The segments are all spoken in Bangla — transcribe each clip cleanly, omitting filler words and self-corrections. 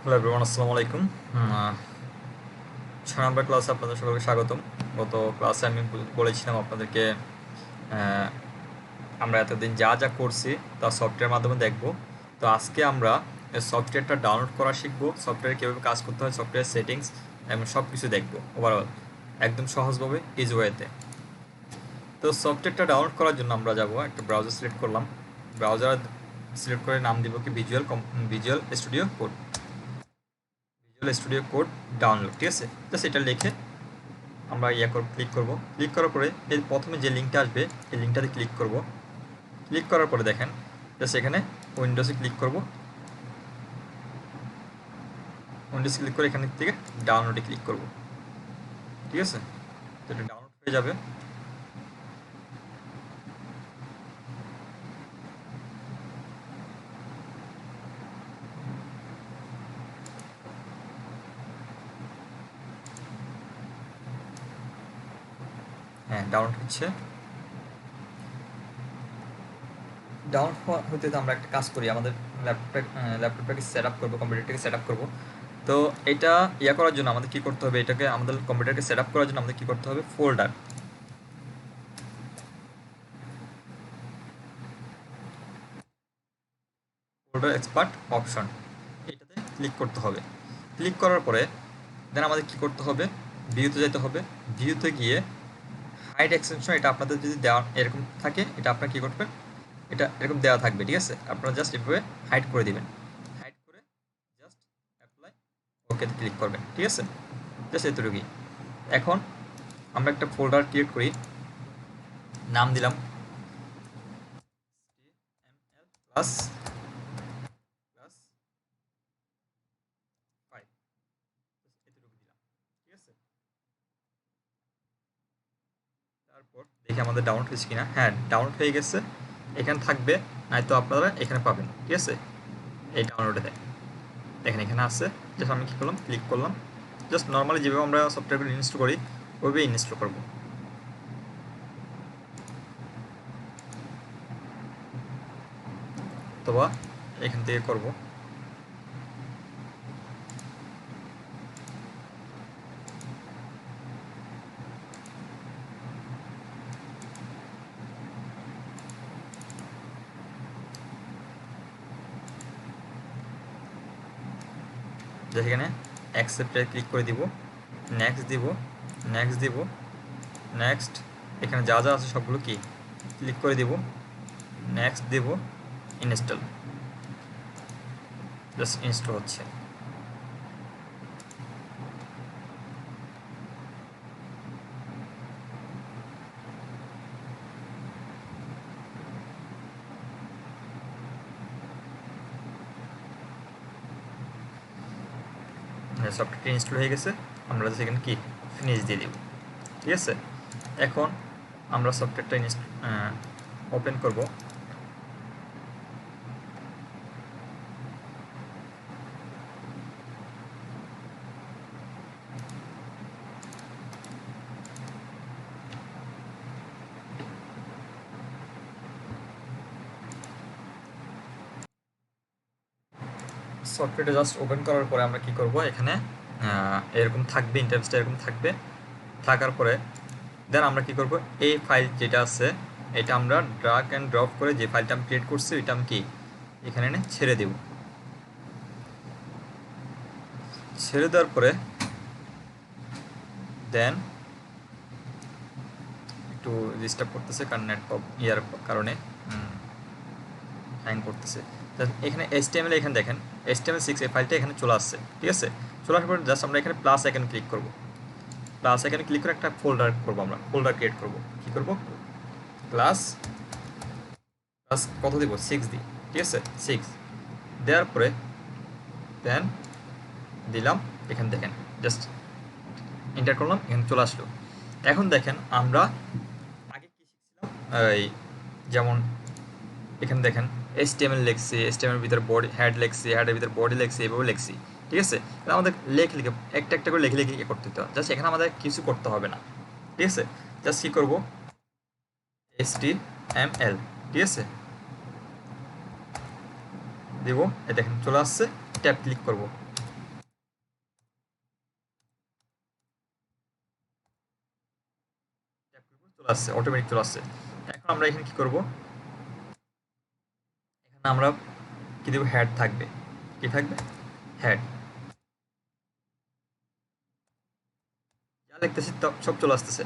হ্যালো এভরিওয়ান, আসসালামু আলাইকুম। 6 নম্বর ক্লাসে আপনাদের সকলকে স্বাগতম। গত ক্লাসে আমি বলেছিলাম আপনাদেরকে আহ, আমরা এতদিন যা যা করছি তা সফটওয়্যারের মাধ্যমে দেখব। তো আজকে আমরা সফটওয়্যারটা ডাউনলোড করা শিখবো, সফটওয়্যারে কীভাবে কাজ করতে হয়, সফটওয়্যার সেটিংস এবং সব কিছু দেখবো ওভারঅল একদম সহজভাবে ইজি ওয়েতে। তো সফটওয়্যারটা ডাউনলোড করার জন্য আমরা যাব, একটা ব্রাউজার সিলেক্ট করলাম। ব্রাউজার সিলেক্ট করে নাম দিব কি visual studio code, visual studio code download. ঠিক আছে, জাস্ট এটা লিখে আমরা ক্লিক করব। ক্লিক করার পরে এর প্রথমে যে লিঙ্কটা আসবে এই লিঙ্কটাতে ক্লিক করব। ক্লিক করার পরে দেখেন জাস্ট এখানে উইন্ডোজে ক্লিক করব। উইন্ডোজ ক্লিক করে এখান থেকে ডাউনলোডে ক্লিক করব। ঠিক আছে, তো এটা ডাউনলোড হয়ে যাবে। হ্যাঁ, ডাউনলোড হচ্ছে। ডাউনলোড হতে আমরা একটা কাজ করি, আমাদের ল্যাপটপটাকে সেট আপ করবো, কম্পিউটারটাকে সেট আপ করবো। তো এটা করার জন্য আমাদের কী করতে হবে, এটাকে আমাদের কম্পিউটারকে সেট আপ করার জন্য আমাদের কী করতে হবে, ফোল্ডার এক্সপার্ট অপশন, এটাতে ক্লিক করতে হবে। ক্লিক করার পরে দেন আমাদের কী করতে হবে, ভিউতে যেতে হবে। ভিউতে গিয়ে হাইড এক্সটেনশন, এটা আপনাদের যদি দেওয়া এরকম থাকে, এটা আপনারা কী করবেন, এটা এরকম দেওয়া থাকবে। ঠিক আছে, আপনারা জাস্ট এভাবে হাইড করে দিবেন। হাইড করে জাস্ট অ্যাপ্লাই ওকেতে ক্লিক করবেন। ঠিক আছে, জাস্ট এতটুকুই। এখন আমরা একটা ফোল্ডার ক্রিয়েট করি, নাম দিলাম প্লাস প্লাস 5, এতটুকু দিলাম। ঠিক আছে, তারপর দেখি আমাদের ডাউনলোড হয়েছে কিনা। হ্যাঁ, ডাউনলোড হয়ে গেছে। এখানে থাকবে, নয়তো আপনারা এখানে পাবেন। ঠিক আছে, এই ডাউনলোডে দেখেন এখানে আছে। জাস্ট আমি কী করলাম, ক্লিক করলাম। জাস্ট নর্মালি যেভাবে আমরা সফটওয়্যারগুলো ইনস্টল করি ওইভাবে ইনস্টল করব। অথবা এখান থেকে করব। যেখানে অ্যাকসেপ্টে ক্লিক করে দিব, নেক্সট দিব, নেক্সট দিব, নেক্সট। এখানে যা যা আছে সবগুলো কি ক্লিক করে দিব, নেক্সট দিব, ইনস্টল। জাস্ট ইনস্টল হচ্ছে। সফটওয়্যারটি ইনস্টল হয়ে গেছে। আমরা সেখানে কি ফিনিশ দিয়ে দিব। ঠিক আছে, এখন আমরা সফটওয়্যারটা ওপেন করব। সফটওয়্যারটা জাস্ট ওপেন করার পরে আমরা কি করব, এখানে এরকম থাকবে, ইন্টারফেসটা এরকম থাকবে। থাকার পরে দেন আমরা কি করব, এই ফাইল যেটা আছে এটা আমরা ড্রাগ অ্যান্ড ড্রপ করে যে ফাইলটা আমি ক্রিয়েট করছি ওইটা আমি কি এখানে এনে ছেড়ে দেব। ছেড়ে দেওয়ার পরে দেন একটু ডিস্টার্ব করতেছে, কারণ নেটওয়ার্ক ইয়ার কারণে হ্যাং করতেছে। এখানে HTML, এখানে দেখেন HTML6 এই ফাইলটা এখানে চলে আসছে। ঠিক আছে, চলে আসার পরে জাস্ট আমরা এখানে প্লাস আইকনে ক্লিক করব। প্লাস আইকনে ক্লিক করে একটা ফোল্ডার করব, আমরা ফোল্ডার ক্রিয়েট করব। কি করব, প্লাস প্লাস কত দিব, 6 দিই। ঠিক আছে, 6 দেওয়ার পরে দেন দিলাম। এখানে দেখেন জাস্ট এন্টার করলাম, এখানে চলে আসলো। এখন দেখেন আমরা আগে কি শিখছিলাম, এই যেমন এখানে দেখেন HTML লিখছি, HTML এর ভিতরে বডি হেড লিখছি, হেডের ভিতরে বডি লিখছি, এভাবে লিখছি। ঠিক আছে, এটা আমাদের লিখে লিখে একটা একটা করে লিখে লিখে করতে হতো। জাস্ট এখানে আমাদের কিছু করতে হবে না। ঠিক আছে, জাস্ট কী করবো, HTML। ঠিক আছে, দেবো, এই দেখেন চলে আসছে। ট্যাব ক্লিক করব। আসছে, অটোমেটিক চলে আসছে। এখন আমরা এখানে কি করব, এখানে আমরা কি দেব, হেড থাকবে, কি থাকবে, হেড, যা লিখতেছি সব চলে আসতেছে।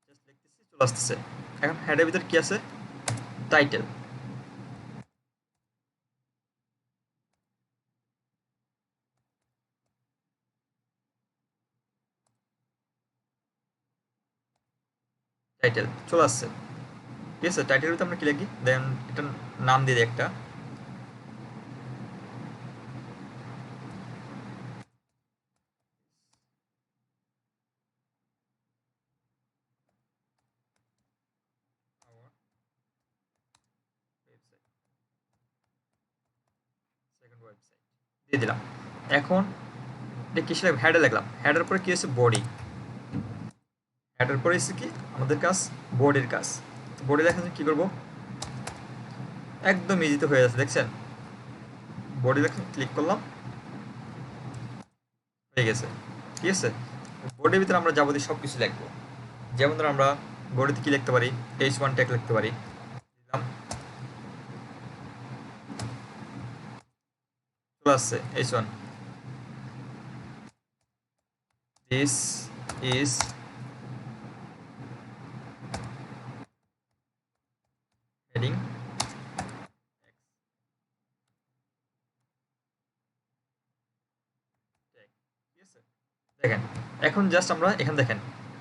জাস্ট লিখতেছি চলে আসতেছে। এখন হেডের ভিতর কি আছে, টাইটেল, টাইটেল চলে আসছে। ঠিক আছে, টাইটেলের ভিতরে আমরা কি লিখি, দেন এটা নাম দিয়ে দিই একটা, সেকেন্ড ওয়েবসাইট দিয়ে দিলাম। এখন এটা কিসে লিখলাম, হেডে লিখলাম, হেডের পরে কি আছে, বডি, হেডের পরে এসে কি আমাদের কাজ, বডির কাজ। বডি লেখার জন্য কি করব, একদম ইজিতে হয়ে যাচ্ছে, দেখছেন, বডি লেখা ক্লিক করলাম, হয়ে গেছে। ঠিক আছে, বডির ভিতরে আমরা যাবতীয় সব কিছু লিখবো। যেমন ধর আমরা বডিতে কি লিখতে পারি, H1 ট্যাগ লিখতে পারি, দিলাম, চলে আসছে H1, দিস ইজ হেডিং, ঠিক আছে, দেখেন। এখন জাস্ট আমরা এখানে দেখেন,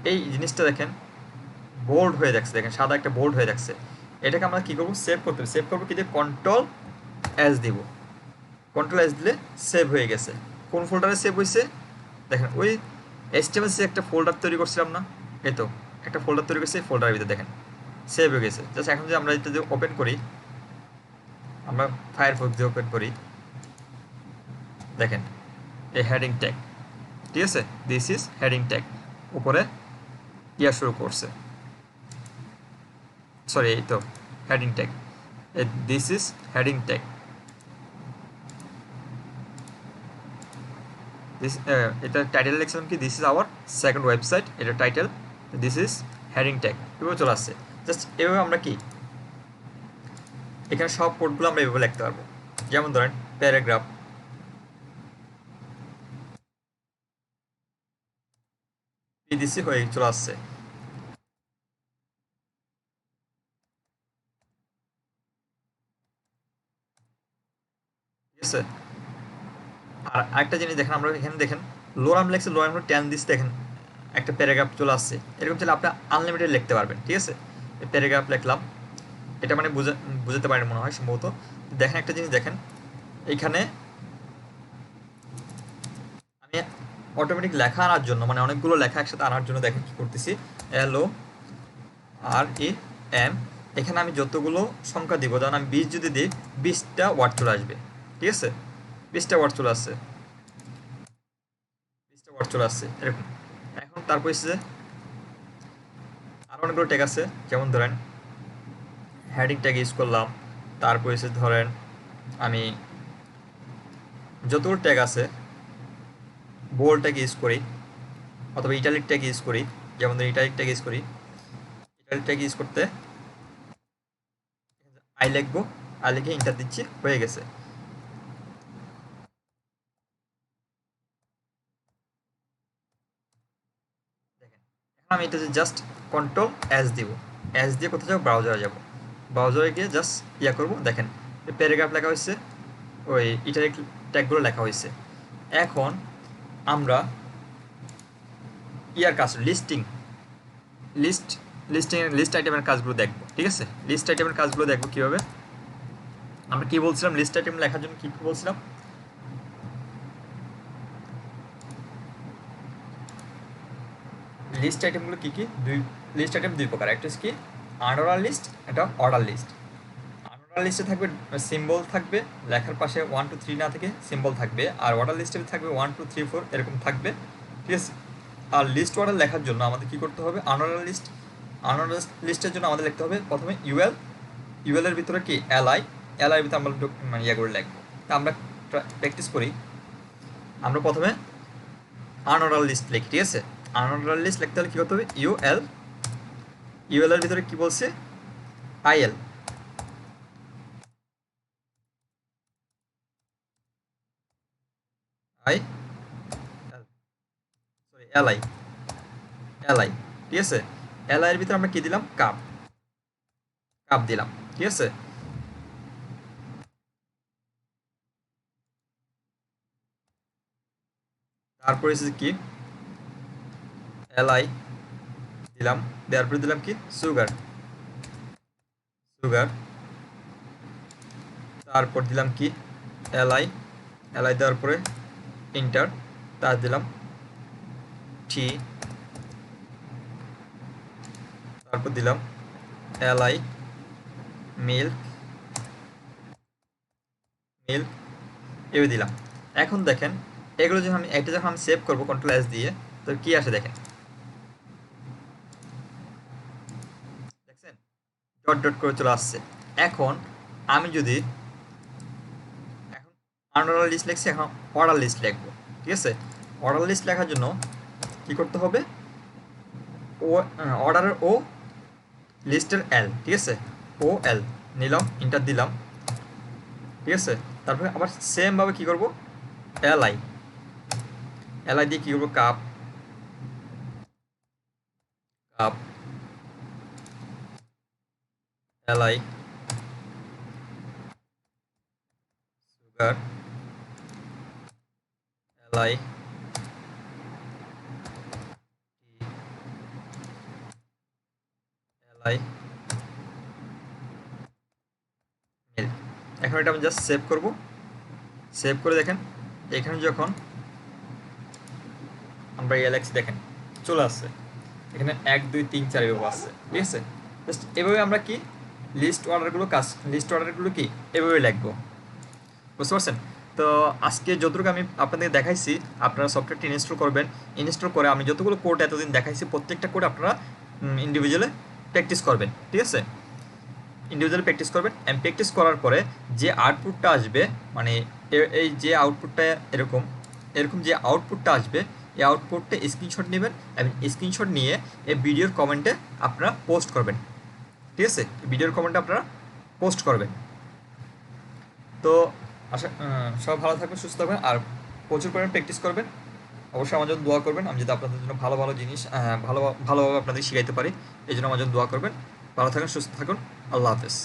এই জিনিসটা দেখেন বোল্ড হয়ে যাচ্ছে, দেখেন সাদা একটা বোল্ড হয়ে যাচ্ছে। এটাকে আমরা কি করব, সেভ করতে হবে। সেভ করবো কি দিয়ে, কন্ট্রোল এস দিব, কন্ট্রোল এস দিলে সেভ হয়ে গেছে। কোন ফোল্ডারে সেভ হয়েছে, দেখেন ওই HTML একটা ফোল্ডার তৈরি করছিলাম না, এই তো একটা ফোল্ডার তৈরি করছি, এই ফোল্ডারের ভিতরে দেখেন সেভ হয়ে গেছে। জাস্ট এখন যদি আমরা এটা যদি ওপেন করি, আমরা ফায়ারফক্স দিয়ে ওপেন করি, দেখেন এই হেডিং ট্যাগ, ঠিক আছে, দিস ইজ হেডিং ট্যাগ, উপরে ইয়া শুরু করছে, সরি এই তো heading tag, this is heading tag, this, এটা টাইটেল লিখছিলাম কি, this is our second website, এটা title, this is heading tag, এভাবে চলে আসছে। জাস্ট এভাবে আমরা কি এখানে সব কোডগুলো আমরা এভাবে লিখতে পারবো। যেমন ধরেন প্যারাগ্রাফ, পিডিসি হয়ে চলে আসছে। ঠিক আছে, আর আরেকটা জিনিস দেখেন, আমরা এখানে দেখেন লোরাম লেখছে, লোরাম ট্যান দিচ্ছে, দেখেন একটা প্যারাগ্রাফ চলে আসছে। এরকম চলে আপনি আনলিমিটেড লিখতে পারবেন। ঠিক আছে, প্যারাগ্রাফ লিখলাম, এটা মানে বুঝাতে পারেন মনে হয় সম্ভবত। দেখেন একটা জিনিস দেখেন, এইখানে আমি অটোমেটিক লেখা আনার জন্য, মানে অনেকগুলো লেখা একসাথে আনার জন্য দেখেন কি করতেছি, LOREM, এখানে আমি যতগুলো সংখ্যা দিব, যেমন আমি 20 যদি দিই, 20টা ওয়ার্ড চলে আসবে। ঠিক আছে, 20টা ওয়ার্ড চলে আসছে, 20টা ওয়ার্ড চলে আসছে এরকম। এখন তারপর এসে আরও অনেকগুলো ট্যাগ আছে, যেমন ধরেন হেডিং ট্যাগ ইউজ করলাম, তারপর এসে ধরেন আমি যতগুলো ট্যাগ আছে, বোল্ড ট্যাগ ইউজ করি, অথবা ইটালিক ট্যাগ ইউজ করি। যেমন ধরেন ইটালিক ট্যাগ ইউজ করি, ইটালিক ট্যাগ ইউজ করতে আই লিখবো, আই লিখে ইন্টার দিচ্ছি, হয়ে গেছে। দেখেন এখন আমি এটা জাস্ট কন্ট্রোল এস দিব, এস দিয়ে কোথায় যাবো, ব্রাউজারে যাব, ব্রাউজারে গিয়ে জাস্ট ইয়া করবো, দেখেন প্যারাগ্রাফ লেখা হয়েছে, ওই ইটালিক ট্যাগগুলো লেখা হয়েছে। এখন আমরা ইয়ার কাজ, লিস্ট লিস্ট আইটেমের কাজগুলো দেখবো। ঠিক আছে, লিস্ট আইটেমের কাজগুলো দেখবো কিভাবে। আমরা কি বলছিলাম, লিস্ট আইটেম লেখার জন্য কি বলছিলাম, লিস্ট আইটেমগুলো কি কি, লিস্ট আইটেম দুই প্রকার, একটা হচ্ছে কি আনঅর্ডার লিস্ট, একটা অর্ডার লিস্ট। আনঅর্ডার লিস্টে থাকবে সিম্বল থাকবে, লেখার পাশে 1 2 3 না থেকে সিম্বল থাকবে, আর অর্ডার লিস্টে থাকবে 1 2 3 4 এরকম থাকবে। ঠিক আছে, আর লিস্ট অর্ডার লেখার জন্য আমাদের কি করতে হবে, আনঅর্ডার লিস্টের জন্য আমাদের লিখতে হবে প্রথমে UL ইউএল এর ভিতরে কি এলআই, এলআই এর ভিতরে আমরা মানে ইয়ে করে লিখবো। তা আমরা প্র্যাকটিস করি। আমরা প্রথমে আনঅর্ডার লিস্ট লিখি, ঠিক আছে? আনঅর্ডার লিস্ট লিখতে হলে কী করতে হবে? ইউএল, ইউএল এর ভিতরে কি বলছে? IL, I sorry LI, LI, ঠিক আছে? এলআই এর ভিতরে আমরা কি দিলাম? কাপ, কাপ দিলাম, ঠিক আছে? তারপরে হচ্ছে কি এলআই দিলাম, দেওয়ার পরে দিলাম কি সুগার, সুগার, তারপর দিলাম কি এলআই, এলআই দেওয়ার পরে ইন্টার, তার দিলাম টি, তারপর দিলাম এলআই মিল্ক, মিল্ক এভাবে দিলাম। এখন দেখেন এগুলো যখন আমি এটা যখন আমি সেভ করবো কন্ট্রোল এস দিয়ে, তো কি আসে দেখেন, দেখছেন ডট ডট করে চলে আসছে। এখন আমি যদি এখন আনঅর্ডার লিস্ট লিখছি, এখন অর্ডার লিস্ট লিখবো, ঠিক আছে? অর্ডার লিস্ট লেখার জন্য কি করতে হবে? ও অর্ডারের ও, লিস্টের এল, ঠিক আছে? ও এল নিলাম, ইন্টার দিলাম, ঠিক আছে? তারপরে আবার সেমভাবে কী করবো? এলআই, এলআই দিয়ে কী করবো? Cup, cup, LI sugar, LI LI milk. এখন এটা আমি জাস্ট সেভ করব। সেভ করে দেখেন এখানে যখন আমরা এলএক্স দেখেন চলে আসছে, এখানে 1 2 3 4 এভাবে আসছে, ঠিক আছে? জাস্ট এভাবে আমরা কি লিস্ট অর্ডারগুলো লিস্ট অর্ডারগুলো কি এভাবে লিখবো, বুঝতে পারছেন? তো আজকে যতটুকু আমি আপনাদের দেখাইছি, আপনারা সফটওয়্যারটি ইনস্টল করবেন। ইনস্টল করে আমি যতগুলো কোড এতদিন দেখাইছি প্রত্যেকটা কোড আপনারা ইন্ডিভিজুয়ালি প্র্যাকটিস করবেন, ঠিক আছে? ইন্ডিভিজুয়ালি প্র্যাকটিস করবেন। এবং প্র্যাকটিস করার পরে যে আউটপুটটা আসবে, মানে এই যে আউটপুটটা এরকম এরকম যে আউটপুটটা আসবে, এই আউটপুটটা স্ক্রিনশট নেবেন এবং স্ক্রিনশট নিয়ে এই ভিডিওর কমেন্টে আপনারা পোস্ট করবেন, ঠিক আছে? ভিডিওর কমেন্টে আপনারা পোস্ট করবেন। তো আশা সব ভালো থাকবেন, সুস্থ থাকবেন, আর প্রচুর পরিমাণে প্র্যাকটিস করবেন। অবশ্যই আমার জন্য দোয়া করবেন, আমি যদি আপনাদের জন্য ভালো ভালো জিনিস ভালোভাবে আপনাদের শিখাইতে পারি, এই জন্য আমার জন্য দোয়া করবেন। ভালো থাকুন, সুস্থ থাকুন, আল্লাহ হাফেজ।